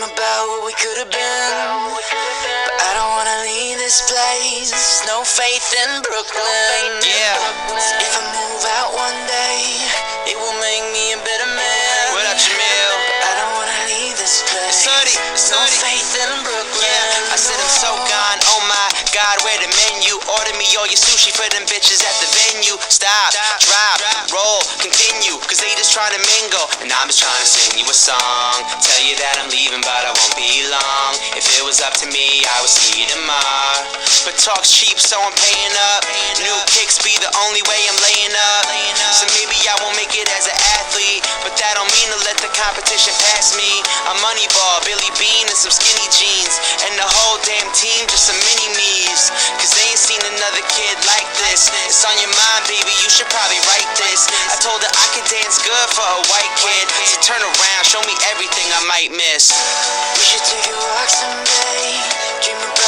about what we could have been, but I don't wanna leave this place. No faith in Brooklyn. Yeah. If I move out one day, it will make me a better man. What up, Jamil? But I don't wanna leave this place. No faith in Brooklyn. Yeah. I said I'm so gone. Oh my God, where the menu? Order me all your sushi for them bitches at the venue. Stop, drop, roll, continue, cause they just trying to mingle, and I'm just trying to sing you a song. Tell you that I'm leaving, but I won't be long. If it was up to me, I would see you tomorrow. But talk's cheap, so I'm paying up. New kicks be the only way I'm laying up. So maybe I won't make it as an athlete, but that don't mean to let the competition pass me. I'm Moneyball, Billy Bean, and some skinny jeans, and the whole damn team just some mini-me's, cause they ain't seen another kid like this. It's on your mind, baby, you should probably write this. I told her I could dance good for a white kid, so turn around, show me everything I might miss. We should take a walk someday, dream about